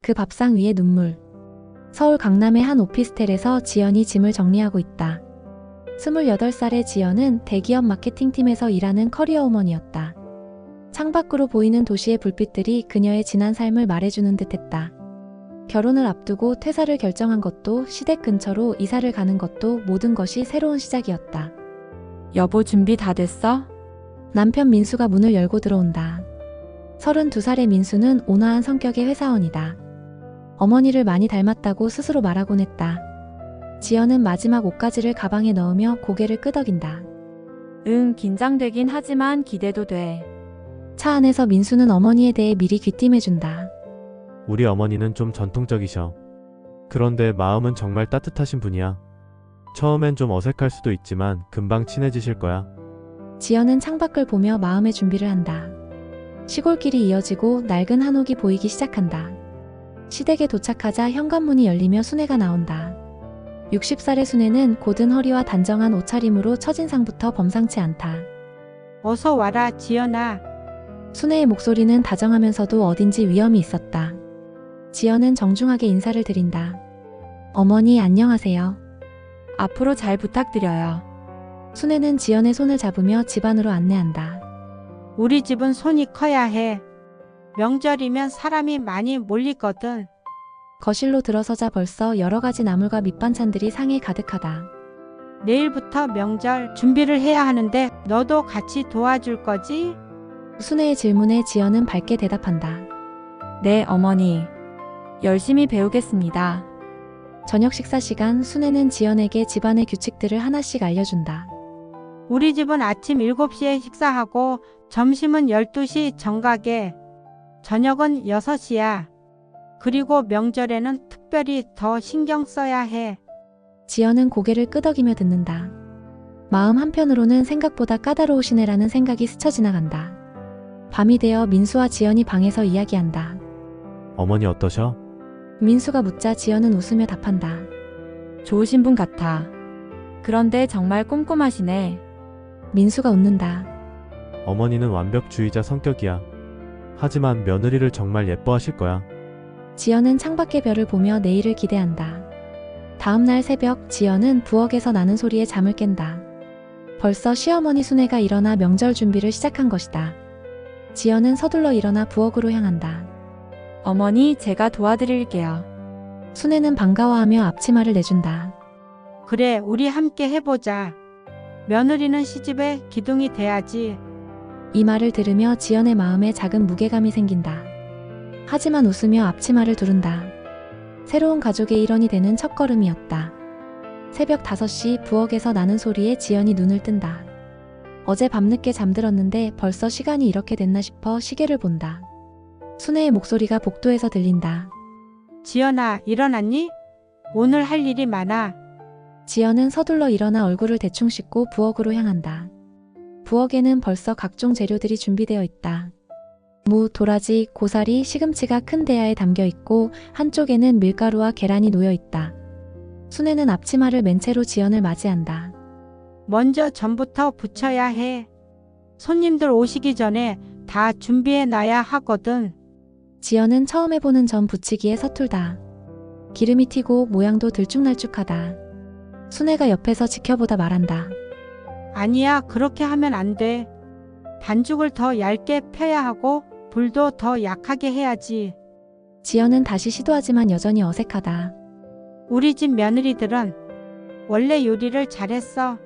그 밥상 위에 눈물. 서울 강남의 한 오피스텔에서 지연이 짐을 정리하고 있다. 28살의 지연은 대기업 마케팅팀에서 일하는 커리어우먼이었다. 창밖으로 보이는 도시의 불빛들이 그녀의 지난 삶을 말해주는 듯했다. 결혼을 앞두고 퇴사를 결정한 것도, 시댁 근처로 이사를 가는 것도 모든 것이 새로운 시작이었다. 여보, 준비 다 됐어? 남편 민수가 문을 열고 들어온다. 32살의 민수는 온화한 성격의 회사원이다. 어머니를 많이 닮았다고 스스로 말하곤 했다. 지연은 마지막 옷가지를 가방에 넣으며 고개를 끄덕인다. 응, 긴장되긴 하지만 기대도 돼. 차 안에서 민수는 어머니에 대해 미리 귀띔해준다. 우리 어머니는 좀 전통적이셔. 그런데 마음은 정말 따뜻하신 분이야. 처음엔 좀 어색할 수도 있지만 금방 친해지실 거야. 지연은 창밖을 보며 마음의 준비를 한다. 시골길이 이어지고 낡은 한옥이 보이기 시작한다. 시댁에 도착하자 현관문이 열리며 순애가 나온다. 60살의 순애는 곧은 허리와 단정한 옷차림으로 첫인상부터 범상치 않다. 어서 와라, 지연아. 순애의 목소리는 다정하면서도 어딘지 위험이 있었다. 지연은 정중하게 인사를 드린다. 어머니 안녕하세요. 앞으로 잘 부탁드려요. 순애는 지연의 손을 잡으며 집 안으로 안내한다. 우리 집은 손이 커야 해. 명절이면 사람이 많이 몰리거든. 거실로 들어서자 벌써 여러 가지 나물과 밑반찬들이 상에 가득하다. 내일부터 명절 준비를 해야 하는데 너도 같이 도와줄 거지? 순애의 질문에 지연은 밝게 대답한다. 네, 어머니. 열심히 배우겠습니다. 저녁 식사 시간, 순애는 지연에게 집안의 규칙들을 하나씩 알려준다. 우리 집은 아침 7시에 식사하고 점심은 12시 정각에, 저녁은 6시야. 그리고 명절에는 특별히 더 신경 써야 해. 지연은 고개를 끄덕이며 듣는다. 마음 한편으로는 생각보다 까다로우시네라는 생각이 스쳐 지나간다. 밤이 되어 민수와 지연이 방에서 이야기한다. 어머니 어떠셔? 민수가 묻자 지연은 웃으며 답한다. 좋으신 분 같아. 그런데 정말 꼼꼼하시네. 민수가 웃는다. 어머니는 완벽주의자 성격이야. 하지만 며느리를 정말 예뻐하실 거야. 지연은 창밖의 별을 보며 내일을 기대한다. 다음날 새벽, 지연은 부엌에서 나는 소리에 잠을 깬다. 벌써 시어머니 순애가 일어나 명절 준비를 시작한 것이다. 지연은 서둘러 일어나 부엌으로 향한다. 어머니, 제가 도와드릴게요. 순애는 반가워하며 앞치마를 내준다. 그래, 우리 함께 해보자. 며느리는 시집의 기둥이 돼야지. 이 말을 들으며 지연의 마음에 작은 무게감이 생긴다. 하지만 웃으며 앞치마를 두른다. 새로운 가족의 일원이 되는 첫걸음이었다. 새벽 5시 부엌에서 나는 소리에 지연이 눈을 뜬다. 어제 밤늦게 잠들었는데 벌써 시간이 이렇게 됐나 싶어 시계를 본다. 순애의 목소리가 복도에서 들린다. 지연아, 일어났니? 오늘 할 일이 많아. 지연은 서둘러 일어나 얼굴을 대충 씻고 부엌으로 향한다. 부엌에는 벌써 각종 재료들이 준비되어 있다. 무, 도라지, 고사리, 시금치가 큰 대야에 담겨 있고 한쪽에는 밀가루와 계란이 놓여 있다. 순애는 앞치마를 맨 채로 지연을 맞이한다. 먼저 전부터 부쳐야 해. 손님들 오시기 전에 다 준비해 놔야 하거든. 지연은 처음 해보는 전 부치기에 서툴다. 기름이 튀고 모양도 들쭉날쭉하다. 순애가 옆에서 지켜보다 말한다. 아니야, 그렇게 하면 안 돼. 반죽을 더 얇게 펴야 하고 불도 더 약하게 해야지. 지연은 다시 시도하지만 여전히 어색하다. 우리 집 며느리들은 원래 요리를 잘했어.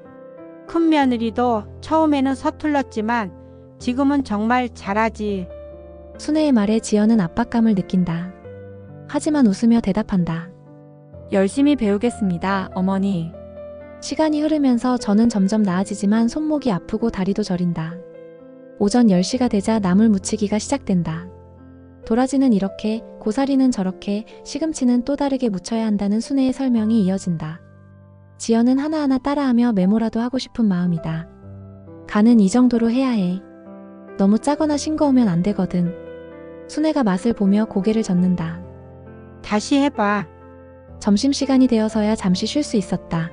큰 며느리도 처음에는 서툴렀지만 지금은 정말 잘하지. 순애의 말에 지연은 압박감을 느낀다. 하지만 웃으며 대답한다. 열심히 배우겠습니다, 어머니. 시간이 흐르면서 저는 점점 나아지지만 손목이 아프고 다리도 저린다. 오전 10시가 되자 나물 무치기가 시작된다. 도라지는 이렇게, 고사리는 저렇게, 시금치는 또 다르게 무쳐야 한다는 순애의 설명이 이어진다. 지연은 하나하나 따라하며 메모라도 하고 싶은 마음이다. 간은 이 정도로 해야 해. 너무 짜거나 싱거우면 안 되거든. 순애가 맛을 보며 고개를 젓는다. 다시 해봐. 점심시간이 되어서야 잠시 쉴 수 있었다.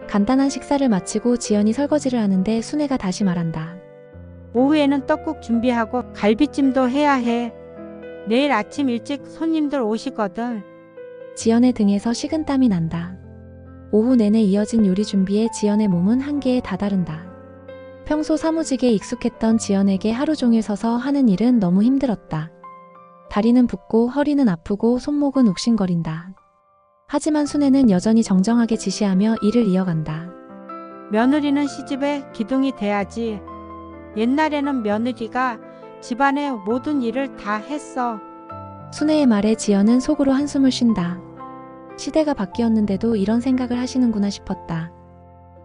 간단한 식사를 마치고 지연이 설거지를 하는데 순애가 다시 말한다. 오후에는 떡국 준비하고 갈비찜도 해야 해. 내일 아침 일찍 손님들 오시거든. 지연의 등에서 식은땀이 난다. 오후 내내 이어진 요리 준비에 지연의 몸은 한계에 다다른다. 평소 사무직에 익숙했던 지연에게 하루 종일 서서 하는 일은 너무 힘들었다. 다리는 붓고 허리는 아프고 손목은 욱신거린다. 하지만 순애는 여전히 정정하게 지시하며 일을 이어간다. 며느리는 시집의 기둥이 돼야지. 옛날에는 며느리가 집안의 모든 일을 다 했어. 순애의 말에 지연은 속으로 한숨을 쉰다. 시대가 바뀌었는데도 이런 생각을 하시는구나 싶었다.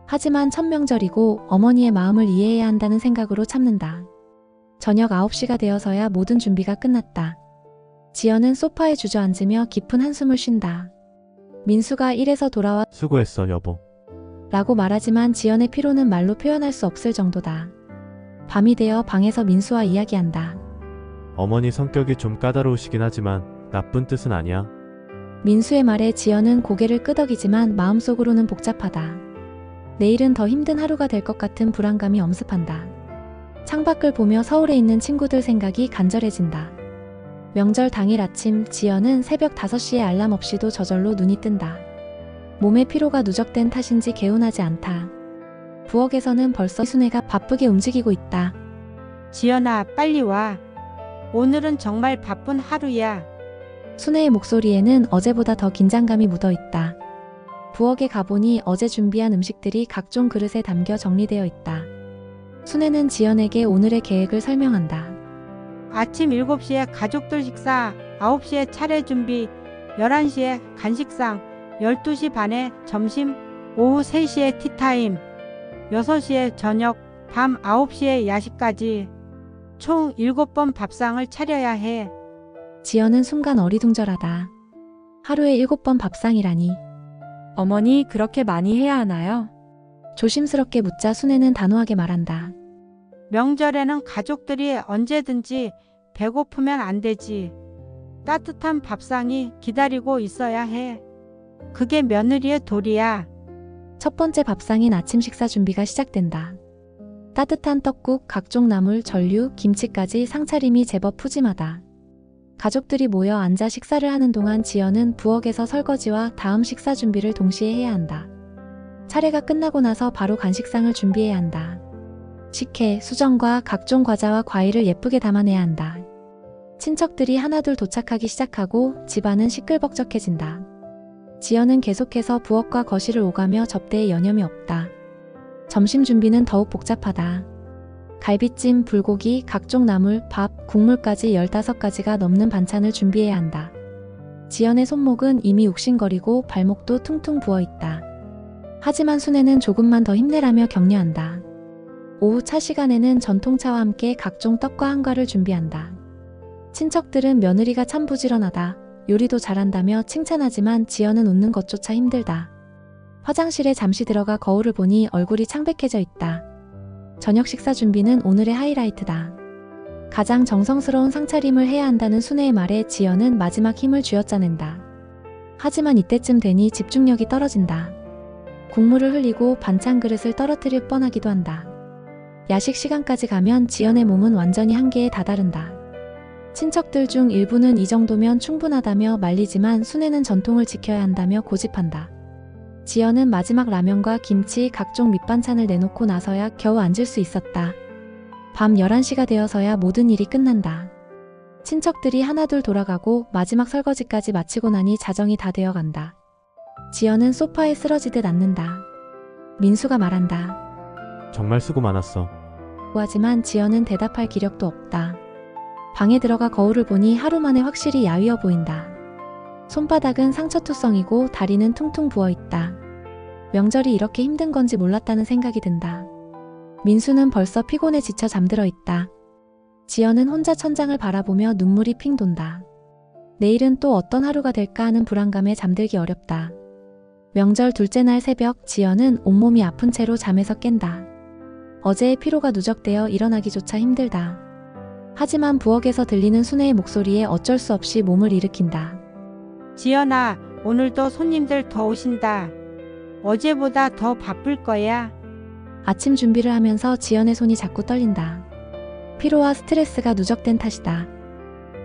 하지만 첫 명절이고 어머니의 마음을 이해해야 한다는 생각으로 참는다. 저녁 9시가 되어서야 모든 준비가 끝났다. 지연은 소파에 주저앉으며 깊은 한숨을 쉰다. 민수가 일에서 돌아와 수고했어, 여보. 라고 말하지만 지연의 피로는 말로 표현할 수 없을 정도다. 밤이 되어 방에서 민수와 이야기한다. 어머니 성격이 좀 까다로우시긴 하지만 나쁜 뜻은 아니야. 민수의 말에 지연은 고개를 끄덕이지만 마음속으로는 복잡하다. 내일은 더 힘든 하루가 될 것 같은 불안감이 엄습한다. 창밖을 보며 서울에 있는 친구들 생각이 간절해진다. 명절 당일 아침 지연은 새벽 5시에 알람 없이도 저절로 눈이 뜬다. 몸의 피로가 누적된 탓인지 개운하지 않다. 부엌에서는 벌써 순애가 바쁘게 움직이고 있다. 지연아, 빨리 와. 오늘은 정말 바쁜 하루야. 순애의 목소리에는 어제보다 더 긴장감이 묻어 있다. 부엌에 가보니 어제 준비한 음식들이 각종 그릇에 담겨 정리되어 있다. 순애는 지연에게 오늘의 계획을 설명한다. 아침 7시에 가족들 식사, 9시에 차례 준비, 11시에 간식상, 12시 반에 점심, 오후 3시에 티타임, 6시에 저녁, 밤 9시에 야식까지 총 7번 밥상을 차려야 해. 지연은 순간 어리둥절하다. 하루에 7번 밥상이라니. 어머니 그렇게 많이 해야 하나요? 조심스럽게 묻자 순애는 단호하게 말한다. 명절에는 가족들이 언제든지 배고프면 안 되지. 따뜻한 밥상이 기다리고 있어야 해. 그게 며느리의 도리야. 첫 번째 밥상인 아침 식사 준비가 시작된다. 따뜻한 떡국, 각종 나물, 전류, 김치까지 상차림이 제법 푸짐하다. 가족들이 모여 앉아 식사를 하는 동안 지연은 부엌에서 설거지와 다음 식사 준비를 동시에 해야 한다. 차례가 끝나고 나서 바로 간식상을 준비해야 한다. 식혜, 수정과 각종 과자와 과일을 예쁘게 담아내야 한다. 친척들이 하나둘 도착하기 시작하고 집안은 시끌벅적해진다. 지연은 계속해서 부엌과 거실을 오가며 접대에 여념이 없다. 점심 준비는 더욱 복잡하다. 갈비찜, 불고기, 각종 나물, 밥, 국물까지 15가지가 넘는 반찬을 준비해야 한다. 지연의 손목은 이미 욱신거리고 발목도 퉁퉁 부어있다. 하지만 순애는 조금만 더 힘내라며 격려한다. 오후 차 시간에는 전통차와 함께 각종 떡과 한과를 준비한다. 친척들은 며느리가 참 부지런하다, 요리도 잘한다며 칭찬하지만 지연은 웃는 것조차 힘들다. 화장실에 잠시 들어가 거울을 보니 얼굴이 창백해져 있다. 저녁 식사 준비는 오늘의 하이라이트다. 가장 정성스러운 상차림을 해야 한다는 순애의 말에 지연은 마지막 힘을 쥐어짜낸다. 하지만 이때쯤 되니 집중력이 떨어진다. 국물을 흘리고 반찬 그릇을 떨어뜨릴 뻔하기도 한다. 야식 시간까지 가면 지연의 몸은 완전히 한계에 다다른다. 친척들 중 일부는 이 정도면 충분하다며 말리지만 순애는 전통을 지켜야 한다며 고집한다. 지연은 마지막 라면과 김치, 각종 밑반찬을 내놓고 나서야 겨우 앉을 수 있었다. 밤 11시가 되어서야 모든 일이 끝난다. 친척들이 하나둘 돌아가고 마지막 설거지까지 마치고 나니 자정이 다 되어간다. 지연은 소파에 쓰러지듯 앉는다. 민수가 말한다. 정말 수고 많았어. 하지만 지연은 대답할 기력도 없다. 방에 들어가 거울을 보니 하루 만에 확실히 야위어 보인다. 손바닥은 상처투성이고 다리는 퉁퉁 부어있다. 명절이 이렇게 힘든 건지 몰랐다는 생각이 든다. 민수는 벌써 피곤해 지쳐 잠들어 있다. 지연은 혼자 천장을 바라보며 눈물이 핑 돈다. 내일은 또 어떤 하루가 될까 하는 불안감에 잠들기 어렵다. 명절 둘째 날 새벽 지연은 온몸이 아픈 채로 잠에서 깬다. 어제의 피로가 누적되어 일어나기조차 힘들다. 하지만 부엌에서 들리는 순애의 목소리에 어쩔 수 없이 몸을 일으킨다. 지연아, 오늘도 손님들 더 오신다. 어제보다 더 바쁠 거야. 아침 준비를 하면서 지연의 손이 자꾸 떨린다. 피로와 스트레스가 누적된 탓이다.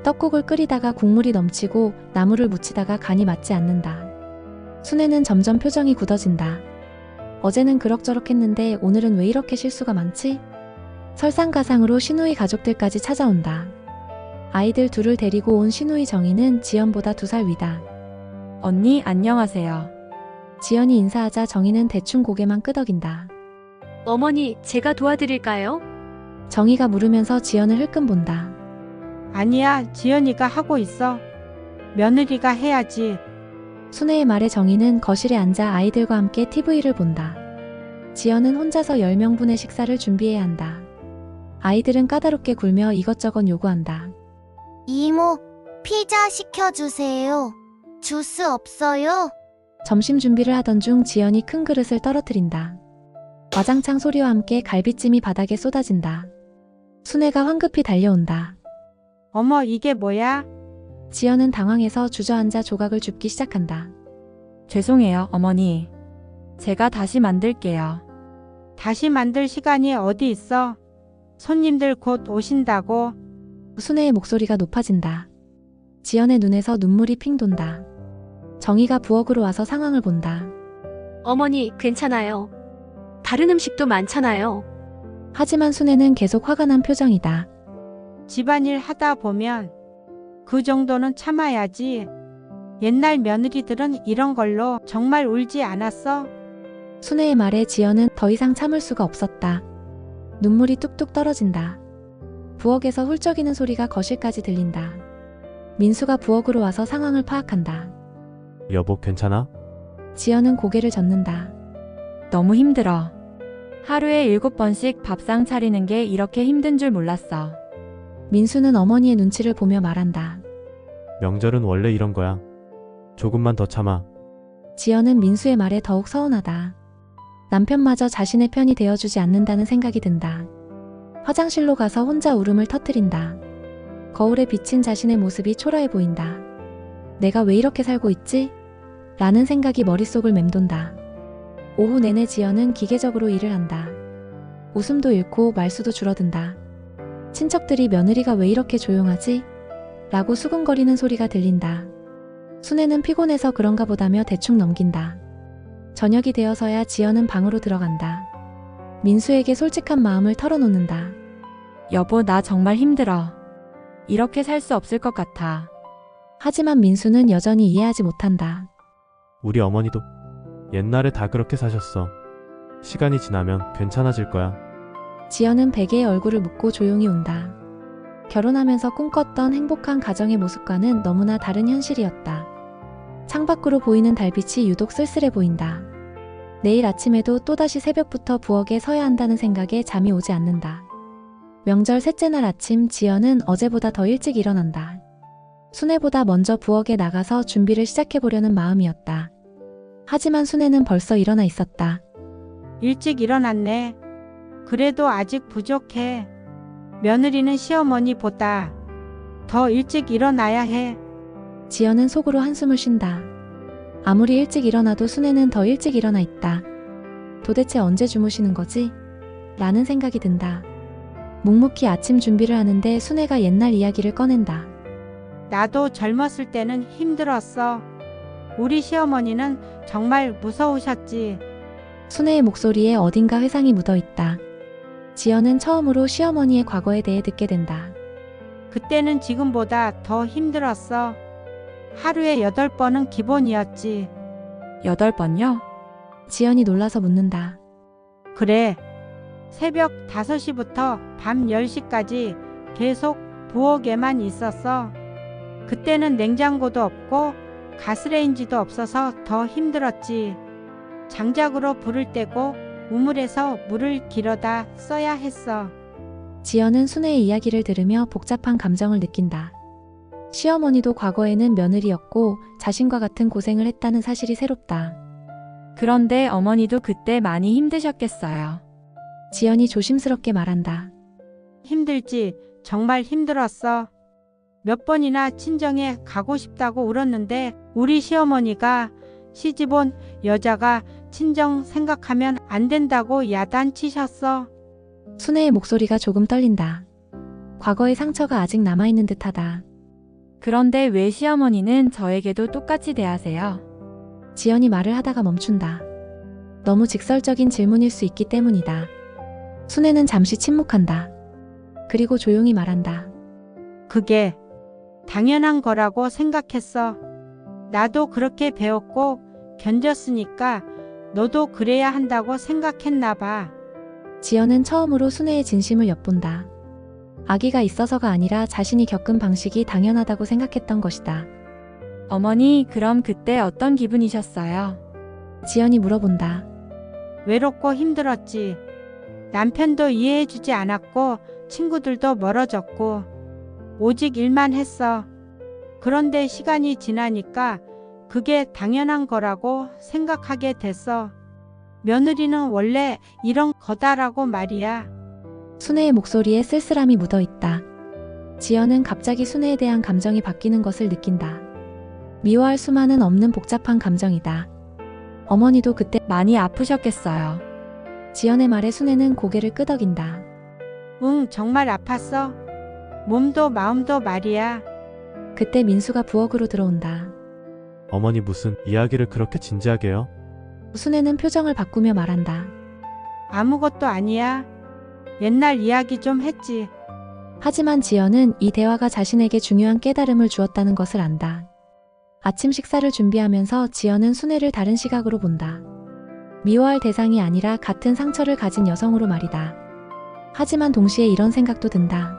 떡국을 끓이다가 국물이 넘치고 나물을 무치다가 간이 맞지 않는다. 순애는 점점 표정이 굳어진다. 어제는 그럭저럭 했는데 오늘은 왜 이렇게 실수가 많지? 설상가상으로 시누이 가족들까지 찾아온다. 아이들 둘을 데리고 온 시누이 정희는 지연보다 2살 위다. 언니 안녕하세요. 지연이 인사하자 정희는 대충 고개만 끄덕인다. 어머니, 제가 도와드릴까요? 정희가 물으면서 지연을 흘끔 본다. 아니야, 지연이가 하고 있어. 며느리가 해야지. 순애의 말에 정희는 거실에 앉아 아이들과 함께 TV를 본다. 지연은 혼자서 10명분의 식사를 준비해야 한다. 아이들은 까다롭게 굴며 이것저것 요구한다. 이모, 피자 시켜주세요. 주스 없어요? 점심 준비를 하던 중 지연이 큰 그릇을 떨어뜨린다. 와장창 소리와 함께 갈비찜이 바닥에 쏟아진다. 순애가 황급히 달려온다. 어머, 이게 뭐야? 지연은 당황해서 주저앉아 조각을 줍기 시작한다. 죄송해요, 어머니. 제가 다시 만들게요. 다시 만들 시간이 어디 있어? 손님들 곧 오신다고. 순애의 목소리가 높아진다. 지연의 눈에서 눈물이 핑 돈다. 정희가 부엌으로 와서 상황을 본다. 어머니, 괜찮아요. 다른 음식도 많잖아요. 하지만 순애는 계속 화가 난 표정이다. 집안일 하다 보면 그 정도는 참아야지. 옛날 며느리들은 이런 걸로 정말 울지 않았어? 순애의 말에 지연은 더 이상 참을 수가 없었다. 눈물이 뚝뚝 떨어진다. 부엌에서 훌쩍이는 소리가 거실까지 들린다. 민수가 부엌으로 와서 상황을 파악한다. 여보, 괜찮아? 지연은 고개를 젓는다. 너무 힘들어. 하루에 7번씩 밥상 차리는 게 이렇게 힘든 줄 몰랐어. 민수는 어머니의 눈치를 보며 말한다. 명절은 원래 이런 거야. 조금만 더 참아. 지연은 민수의 말에 더욱 서운하다. 남편마저 자신의 편이 되어주지 않는다는 생각이 든다. 화장실로 가서 혼자 울음을 터뜨린다. 거울에 비친 자신의 모습이 초라해 보인다. 내가 왜 이렇게 살고 있지? 라는 생각이 머릿속을 맴돈다. 오후 내내 지연은 기계적으로 일을 한다. 웃음도 잃고 말수도 줄어든다. 친척들이 며느리가 왜 이렇게 조용하지? 라고 수근거리는 소리가 들린다. 순애는 피곤해서 그런가 보다며 대충 넘긴다. 저녁이 되어서야 지연은 방으로 들어간다. 민수에게 솔직한 마음을 털어놓는다. 여보, 나 정말 힘들어. 이렇게 살 수 없을 것 같아. 하지만 민수는 여전히 이해하지 못한다. 우리 어머니도 옛날에 다 그렇게 사셨어. 시간이 지나면 괜찮아질 거야. 지연은 베개에 얼굴을 묻고 조용히 운다. 결혼하면서 꿈꿨던 행복한 가정의 모습과는 너무나 다른 현실이었다. 창밖으로 보이는 달빛이 유독 쓸쓸해 보인다. 내일 아침에도 또다시 새벽부터 부엌에 서야 한다는 생각에 잠이 오지 않는다. 명절 셋째 날 아침 지연은 어제보다 더 일찍 일어난다. 순애보다 먼저 부엌에 나가서 준비를 시작해보려는 마음이었다. 하지만 순애는 벌써 일어나 있었다. 일찍 일어났네. 그래도 아직 부족해. 며느리는 시어머니보다 더 일찍 일어나야 해. 지연은 속으로 한숨을 쉰다. 아무리 일찍 일어나도 순애는 더 일찍 일어나 있다. 도대체 언제 주무시는 거지? 라는 생각이 든다. 묵묵히 아침 준비를 하는데 순애가 옛날 이야기를 꺼낸다. 나도 젊었을 때는 힘들었어. 우리 시어머니는 정말 무서우셨지. 순애의 목소리에 어딘가 회상이 묻어 있다. 지연은 처음으로 시어머니의 과거에 대해 듣게 된다. 그때는 지금보다 더 힘들었어. 하루에 8번은 기본이었지. 8번요? 지연이 놀라서 묻는다. 그래. 새벽 5시부터 밤 10시까지 계속 부엌에만 있었어. 그때는 냉장고도 없고 가스레인지도 없어서 더 힘들었지. 장작으로 불을 떼고 우물에서 물을 길어다 써야 했어. 지연은 순애의 이야기를 들으며 복잡한 감정을 느낀다. 시어머니도 과거에는 며느리였고 자신과 같은 고생을 했다는 사실이 새롭다. 그런데 어머니도 그때 많이 힘드셨겠어요. 지연이 조심스럽게 말한다. 힘들지. 정말 힘들었어. 몇 번이나 친정에 가고 싶다고 울었는데 우리 시어머니가 시집 온 여자가 친정 생각하면 안 된다고 야단치셨어. 순애의 목소리가 조금 떨린다. 과거의 상처가 아직 남아있는 듯하다. 그런데 왜 시어머니는 저에게도 똑같이 대하세요? 지연이 말을 하다가 멈춘다. 너무 직설적인 질문일 수 있기 때문이다. 순애는 잠시 침묵한다. 그리고 조용히 말한다. 그게 당연한 거라고 생각했어. 나도 그렇게 배웠고 견뎠으니까 너도 그래야 한다고 생각했나 봐. 지연은 처음으로 순애의 진심을 엿본다. 아기가 있어서가 아니라 자신이 겪은 방식이 당연하다고 생각했던 것이다. 어머니, 그럼 그때 어떤 기분이셨어요? 지연이 물어본다. 외롭고 힘들었지. 남편도 이해해주지 않았고 친구들도 멀어졌고 오직 일만 했어. 그런데 시간이 지나니까 그게 당연한 거라고 생각하게 됐어. 며느리는 원래 이런 거다라고 말이야. 순애의 목소리에 쓸쓸함이 묻어있다. 지연은 갑자기 순애에 대한 감정이 바뀌는 것을 느낀다. 미워할 수만은 없는 복잡한 감정이다. 어머니도 그때 많이 아프셨겠어요. 지연의 말에 순애는 고개를 끄덕인다. 응, 정말 아팠어. 몸도 마음도 말이야. 그때 민수가 부엌으로 들어온다. 어머니 무슨 이야기를 그렇게 진지하게 해요? 순애는 표정을 바꾸며 말한다. 아무것도 아니야. 옛날 이야기 좀 했지. 하지만 지연은 이 대화가 자신에게 중요한 깨달음을 주었다는 것을 안다. 아침 식사를 준비하면서 지연은 순애를 다른 시각으로 본다. 미워할 대상이 아니라 같은 상처를 가진 여성으로 말이다. 하지만 동시에 이런 생각도 든다.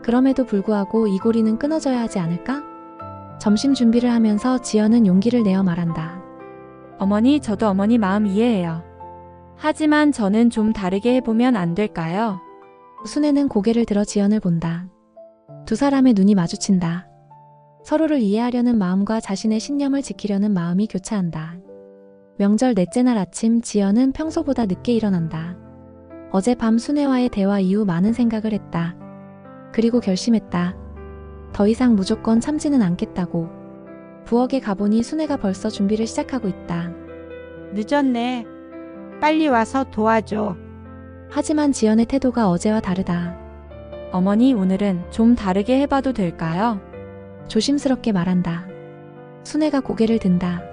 그럼에도 불구하고 이 고리는 끊어져야 하지 않을까? 점심 준비를 하면서 지연은 용기를 내어 말한다. 어머니, 저도 어머니 마음 이해해요. 하지만 저는 좀 다르게 해보면 안 될까요? 순애는 고개를 들어 지연을 본다. 두 사람의 눈이 마주친다. 서로를 이해하려는 마음과 자신의 신념을 지키려는 마음이 교차한다. 명절 넷째 날 아침 지연은 평소보다 늦게 일어난다. 어젯밤 순애와의 대화 이후 많은 생각을 했다. 그리고 결심했다. 더 이상 무조건 참지는 않겠다고. 부엌에 가보니 순애가 벌써 준비를 시작하고 있다. 늦었네. 빨리 와서 도와줘. 하지만 지연의 태도가 어제와 다르다. 어머니, 오늘은 좀 다르게 해봐도 될까요? 조심스럽게 말한다. 순애가 고개를 든다.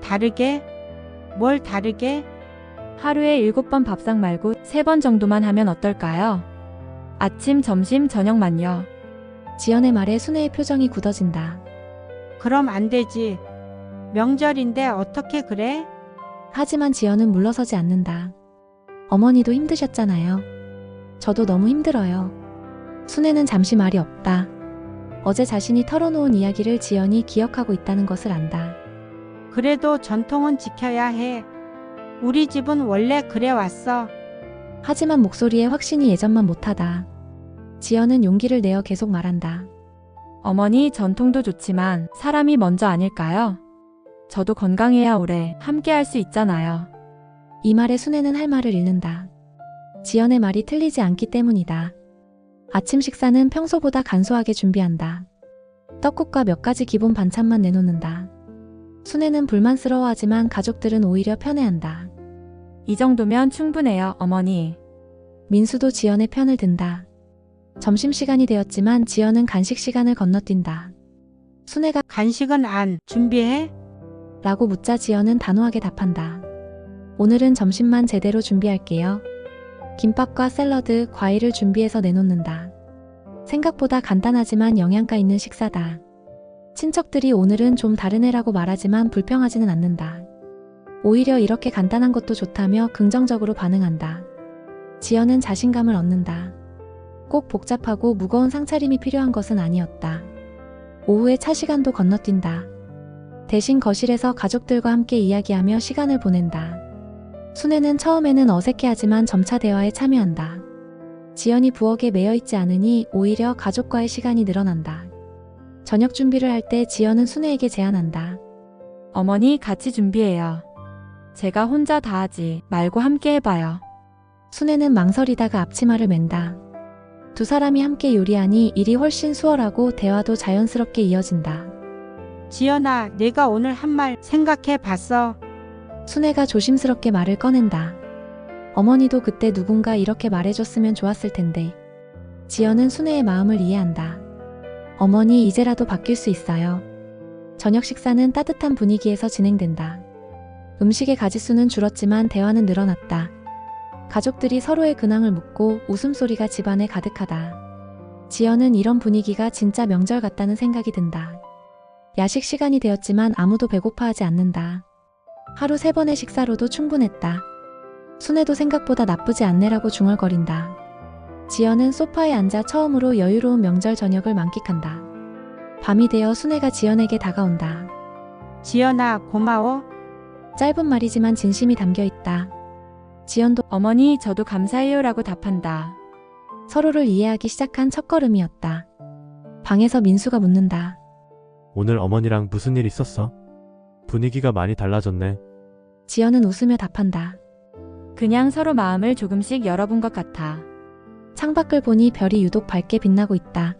다르게? 뭘 다르게? 하루에 7번 밥상 말고 3번 정도만 하면 어떨까요? 아침, 점심, 저녁만요. 지연의 말에 순애의 표정이 굳어진다. 그럼 안 되지. 명절인데 어떻게 그래? 하지만 지연은 물러서지 않는다. 어머니도 힘드셨잖아요. 저도 너무 힘들어요. 순애는 잠시 말이 없다. 어제 자신이 털어놓은 이야기를 지연이 기억하고 있다는 것을 안다. 그래도 전통은 지켜야 해. 우리 집은 원래 그래 왔어. 하지만 목소리에 확신이 예전만 못하다. 지연은 용기를 내어 계속 말한다. 어머니, 전통도 좋지만 사람이 먼저 아닐까요? 저도 건강해야 오래 함께 할 수 있잖아요. 이 말에 순애는 할 말을 잃는다. 지연의 말이 틀리지 않기 때문이다. 아침 식사는 평소보다 간소하게 준비한다. 떡국과 몇 가지 기본 반찬만 내놓는다. 순애는 불만스러워하지만 가족들은 오히려 편해한다. 이 정도면 충분해요, 어머니. 민수도 지연의 편을 든다. 점심시간이 되었지만 지연은 간식 시간을 건너뛴다. 순애가 간식은 안 준비해? 라고 묻자 지연은 단호하게 답한다. 오늘은 점심만 제대로 준비할게요. 김밥과 샐러드, 과일을 준비해서 내놓는다. 생각보다 간단하지만 영양가 있는 식사다. 친척들이 오늘은 좀 다른 애라고 말하지만 불평하지는 않는다. 오히려 이렇게 간단한 것도 좋다며 긍정적으로 반응한다. 지연은 자신감을 얻는다. 꼭 복잡하고 무거운 상차림이 필요한 것은 아니었다. 오후에 차 시간도 건너뛴다. 대신 거실에서 가족들과 함께 이야기하며 시간을 보낸다. 순애는 처음에는 어색해하지만 점차 대화에 참여한다. 지연이 부엌에 매여있지 않으니 오히려 가족과의 시간이 늘어난다. 저녁 준비를 할 때 지연은 순애에게 제안한다. 어머니, 같이 준비해요. 제가 혼자 다 하지 말고 함께 해봐요. 순애는 망설이다가 앞치마를 맨다. 두 사람이 함께 요리하니 일이 훨씬 수월하고 대화도 자연스럽게 이어진다. 지연아, 내가 오늘 한 말 생각해 봤어. 순애가 조심스럽게 말을 꺼낸다. 어머니도 그때 누군가 이렇게 말해줬으면 좋았을 텐데. 지연은 순애의 마음을 이해한다. 어머니, 이제라도 바뀔 수 있어요. 저녁 식사는 따뜻한 분위기에서 진행된다. 음식의 가짓수는 줄었지만 대화는 늘어났다. 가족들이 서로의 근황을 묻고 웃음소리가 집안에 가득하다. 지연은 이런 분위기가 진짜 명절 같다는 생각이 든다. 야식 시간이 되었지만 아무도 배고파하지 않는다. 하루 3번의 식사로도 충분했다. 순애도 생각보다 나쁘지 않네라고 중얼거린다. 지연은 소파에 앉아 처음으로 여유로운 명절 저녁을 만끽한다. 밤이 되어 순애가 지연에게 다가온다. 지연아, 고마워. 짧은 말이지만 진심이 담겨 있다. 지연도 어머니, 저도 감사해요라고 답한다. 서로를 이해하기 시작한 첫걸음이었다. 방에서 민수가 묻는다. 오늘 어머니랑 무슨 일 있었어? 분위기가 많이 달라졌네. 지연은 웃으며 답한다. 그냥 서로 마음을 조금씩 열어본 것 같아. 창밖을 보니 별이 유독 밝게 빛나고 있다.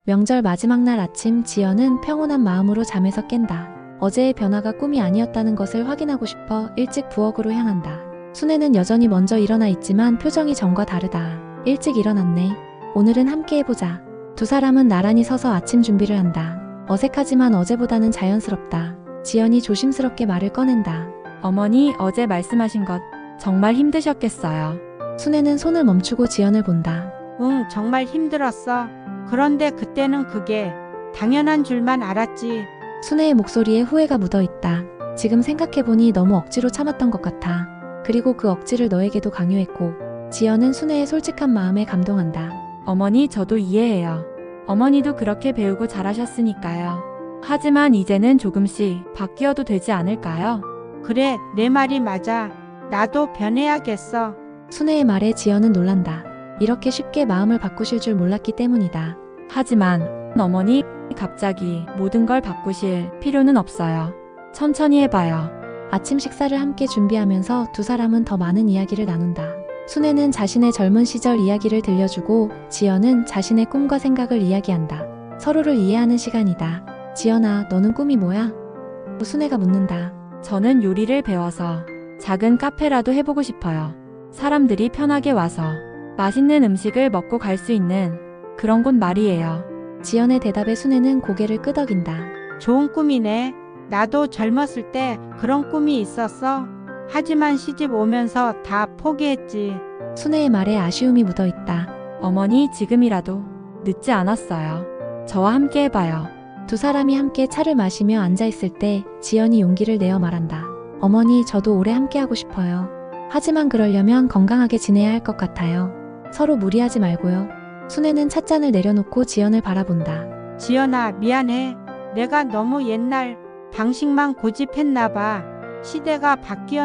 명절 마지막 날 아침, 지연은 평온한 마음으로 잠에서 깬다. 어제의 변화가 꿈이 아니었다는 것을 확인하고 싶어 일찍 부엌으로 향한다. 순애는 여전히 먼저 일어나 있지만 표정이 전과 다르다. 일찍 일어났네. 오늘은 함께 해보자. 두 사람은 나란히 서서 아침 준비를 한다. 어색하지만 어제보다는 자연스럽다. 지연이 조심스럽게 말을 꺼낸다. 어머니, 어제 말씀하신 것 정말 힘드셨겠어요. 순애는 손을 멈추고 지연을 본다. 응, 정말 힘들었어. 그런데 그때는 그게 당연한 줄만 알았지. 순애의 목소리에 후회가 묻어있다. 지금 생각해보니 너무 억지로 참았던 것 같아. 그리고 그 억지를 너에게도 강요했고. 지연은 순애의 솔직한 마음에 감동한다. 어머니, 저도 이해해요. 어머니도 그렇게 배우고 잘하셨으니까요. 하지만 이제는 조금씩 바뀌어도 되지 않을까요? 그래, 내 말이 맞아. 나도 변해야겠어. 순애의 말에 지연은 놀란다. 이렇게 쉽게 마음을 바꾸실 줄 몰랐기 때문이다. 하지만 어머니, 갑자기 모든 걸 바꾸실 필요는 없어요. 천천히 해봐요. 아침 식사를 함께 준비하면서 두 사람은 더 많은 이야기를 나눈다. 순애는 자신의 젊은 시절 이야기를 들려주고 지연은 자신의 꿈과 생각을 이야기한다. 서로를 이해하는 시간이다. 지연아, 너는 꿈이 뭐야? 순애가 묻는다. 저는 요리를 배워서 작은 카페라도 해보고 싶어요. 사람들이 편하게 와서 맛있는 음식을 먹고 갈 수 있는 그런 곳 말이에요. 지연의 대답에 순애는 고개를 끄덕인다. 좋은 꿈이네. 나도 젊었을 때 그런 꿈이 있었어. 하지만 시집 오면서 다 포기했지. 순애의 말에 아쉬움이 묻어있다. 어머니, 지금이라도 늦지 않았어요. 저와 함께 해봐요. 두 사람이 함께 차를 마시며 앉아있을 때 지연이 용기를 내어 말한다. 어머니, 저도 오래 함께하고 싶어요. 하지만 그러려면 건강하게 지내야 할 것 같아요. 서로 무리하지 말고요. 순애는 찻잔을 내려놓고 지연을 바라본다. 지연아, 미안해. 내가 너무 옛날 방식만 고집했나 봐. 시대가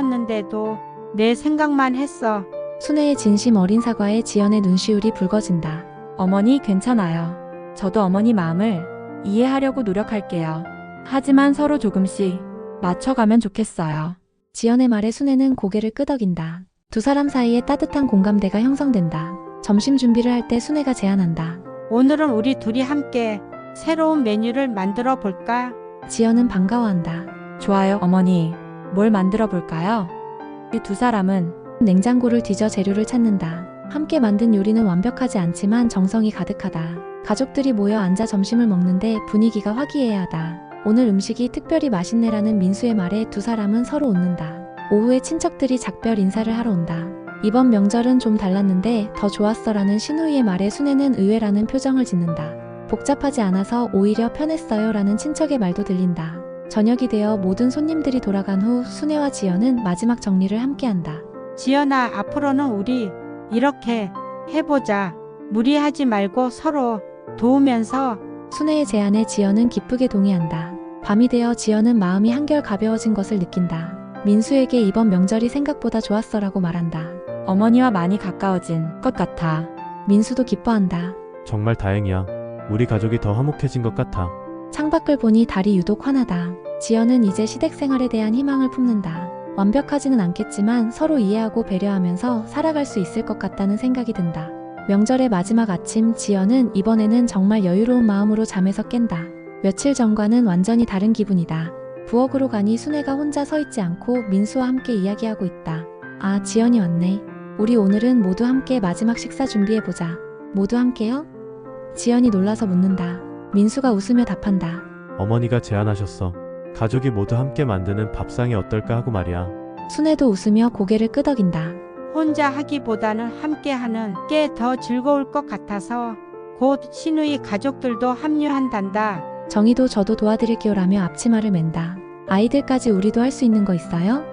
바뀌었는데도 내 생각만 했어. 순애의 진심 어린 사과에 지연의 눈시울이 붉어진다. 어머니, 괜찮아요. 저도 어머니 마음을 이해하려고 노력할게요. 하지만 서로 조금씩 맞춰가면 좋겠어요. 지연의 말에 순애는 고개를 끄덕인다. 두 사람 사이에 따뜻한 공감대가 형성된다. 점심 준비를 할 때 순애가 제안한다. 오늘은 우리 둘이 함께 새로운 메뉴를 만들어 볼까? 지연은 반가워한다. 좋아요, 어머니. 뭘 만들어 볼까요? 이 두 사람은 냉장고를 뒤져 재료를 찾는다. 함께 만든 요리는 완벽하지 않지만 정성이 가득하다. 가족들이 모여 앉아 점심을 먹는데 분위기가 화기애애하다. 오늘 음식이 특별히 맛있네라는 민수의 말에 두 사람은 서로 웃는다. 오후에 친척들이 작별 인사를 하러 온다. 이번 명절은 좀 달랐는데 더 좋았어라는 신우이의 말에 순애는 의외라는 표정을 짓는다. 복잡하지 않아서 오히려 편했어요라는 친척의 말도 들린다. 저녁이 되어 모든 손님들이 돌아간 후 순애와 지연은 마지막 정리를 함께한다. 지연아, 앞으로는 우리 이렇게 해보자. 무리하지 말고 서로 도우면서. 순애의 제안에 지연은 기쁘게 동의한다. 밤이 되어 지연은 마음이 한결 가벼워진 것을 느낀다. 민수에게 이번 명절이 생각보다 좋았어라고 말한다. 어머니와 많이 가까워진 것 같아. 민수도 기뻐한다. 정말 다행이야. 우리 가족이 더 화목해진 것 같아. 창밖을 보니 달이 유독 환하다. 지연은 이제 시댁 생활에 대한 희망을 품는다. 완벽하지는 않겠지만 서로 이해하고 배려하면서 살아갈 수 있을 것 같다는 생각이 든다. 명절의 마지막 아침, 지연은 이번에는 정말 여유로운 마음으로 잠에서 깬다. 며칠 전과는 완전히 다른 기분이다. 부엌으로 가니 순애가 혼자 서 있지 않고 민수와 함께 이야기하고 있다. 아, 지연이 왔네. 우리 오늘은 모두 함께 마지막 식사 준비해보자. 모두 함께요? 지연이 놀라서 묻는다. 민수가 웃으며 답한다. 어머니가 제안하셨어. 가족이 모두 함께 만드는 밥상이 어떨까 하고 말이야. 순애도 웃으며 고개를 끄덕인다. 혼자 하기보다는 함께하는 게 더 즐거울 것 같아서 곧 시누이 가족들도 합류한단다. 정희도 저도 도와드릴게요라며 앞치마를 맨다. 아이들까지 우리도 할 수 있는 거 있어요?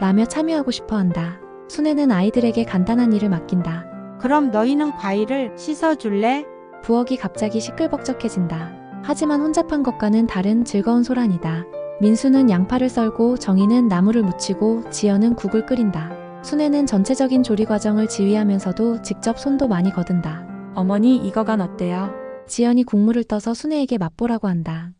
라며 참여하고 싶어 한다. 순애는 아이들에게 간단한 일을 맡긴다. 그럼 너희는 과일을 씻어줄래? 부엌이 갑자기 시끌벅적해진다. 하지만 혼자 판 것과는 다른 즐거운 소란이다. 민수는 양파를 썰고 정희는 나물을 무치고 지연은 국을 끓인다. 순애는 전체적인 조리 과정을 지휘하면서도 직접 손도 많이 거둔다. 어머니 이거간 어때요? 지연이 국물을 떠서 순애에게 맛보라고 한다.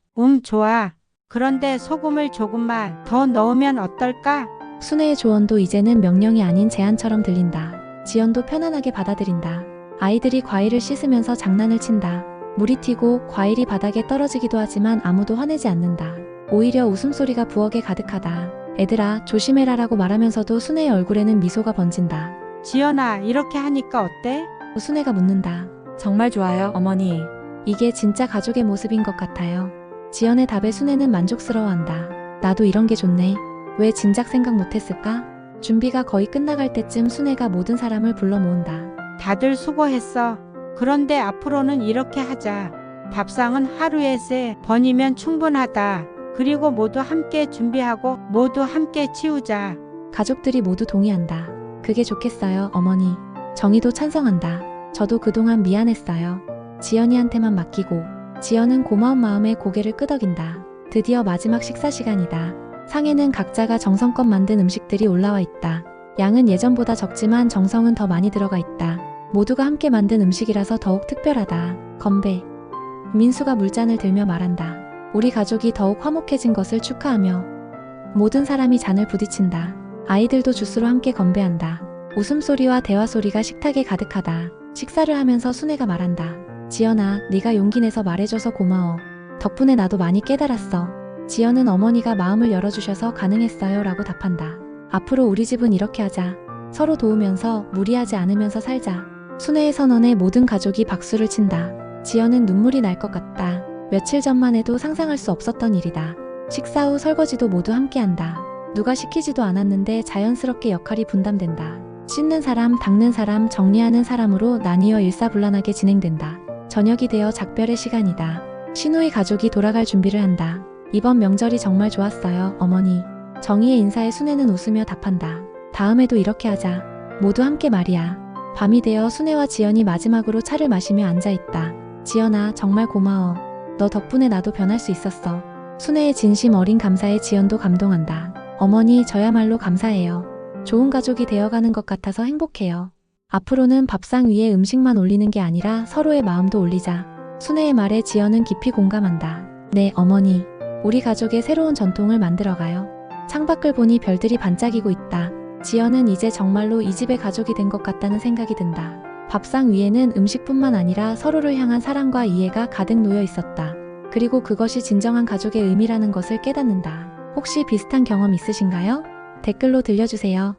좋아. 그런데 소금을 조금만 더 넣으면 어떨까? 순애의 조언도 이제는 명령이 아닌 제안처럼 들린다. 지연도 편안하게 받아들인다. 아이들이 과일을 씻으면서 장난을 친다. 물이 튀고 과일이 바닥에 떨어지기도 하지만 아무도 화내지 않는다. 오히려 웃음소리가 부엌에 가득하다. 애들아 조심해라라고 말하면서도 순애의 얼굴에는 미소가 번진다. 지연아, 이렇게 하니까 어때? 순애가 묻는다. 정말 좋아요, 어머니. 이게 진짜 가족의 모습인 것 같아요. 지연의 답에 순애는 만족스러워한다. 나도 이런 게 좋네. 왜 진작 생각 못했을까? 준비가 거의 끝나갈 때쯤 순애가 모든 사람을 불러 모은다. 다들 수고했어. 그런데 앞으로는 이렇게 하자. 밥상은 하루에 3번이면 충분하다. 그리고 모두 함께 준비하고 모두 함께 치우자. 가족들이 모두 동의한다. 그게 좋겠어요, 어머니. 정희도 찬성한다. 저도 그동안 미안했어요. 지연이한테만 맡기고. 지연은 고마운 마음에 고개를 끄덕인다. 드디어 마지막 식사 시간이다. 상에는 각자가 정성껏 만든 음식들이 올라와 있다. 양은 예전보다 적지만 정성은 더 많이 들어가 있다. 모두가 함께 만든 음식이라서 더욱 특별하다. 건배. 민수가 물잔을 들며 말한다. 우리 가족이 더욱 화목해진 것을 축하하며. 모든 사람이 잔을 부딪힌다. 아이들도 주스로 함께 건배한다. 웃음소리와 대화소리가 식탁에 가득하다. 식사를 하면서 순애가 말한다. 지연아, 네가 용기 내서 말해줘서 고마워. 덕분에 나도 많이 깨달았어. 지연은 어머니가 마음을 열어주셔서 가능했어요 라고 답한다. 앞으로 우리 집은 이렇게 하자. 서로 도우면서 무리하지 않으면서 살자. 순애의 선언에 모든 가족이 박수를 친다. 지연은 눈물이 날 것 같다. 며칠 전만 해도 상상할 수 없었던 일이다. 식사 후 설거지도 모두 함께한다. 누가 시키지도 않았는데 자연스럽게 역할이 분담된다. 씻는 사람, 닦는 사람, 정리하는 사람으로 나뉘어 일사불란하게 진행된다. 저녁이 되어 작별의 시간이다. 시누이 가족이 돌아갈 준비를 한다. 이번 명절이 정말 좋았어요, 어머니. 정희의 인사에 순애는 웃으며 답한다. 다음에도 이렇게 하자. 모두 함께 말이야. 밤이 되어 순애와 지연이 마지막으로 차를 마시며 앉아있다. 지연아, 정말 고마워. 너 덕분에 나도 변할 수 있었어. 순애의 진심 어린 감사에 지연도 감동한다. 어머니, 저야말로 감사해요. 좋은 가족이 되어가는 것 같아서 행복해요. 앞으로는 밥상 위에 음식만 올리는 게 아니라 서로의 마음도 올리자. 순애의 말에 지연은 깊이 공감한다. 네, 어머니. 우리 가족의 새로운 전통을 만들어가요. 창밖을 보니 별들이 반짝이고 있다. 지연은 이제 정말로 이 집의 가족이 된 것 같다는 생각이 든다. 밥상 위에는 음식뿐만 아니라 서로를 향한 사랑과 이해가 가득 놓여 있었다. 그리고 그것이 진정한 가족의 의미라는 것을 깨닫는다. 혹시 비슷한 경험 있으신가요? 댓글로 들려주세요.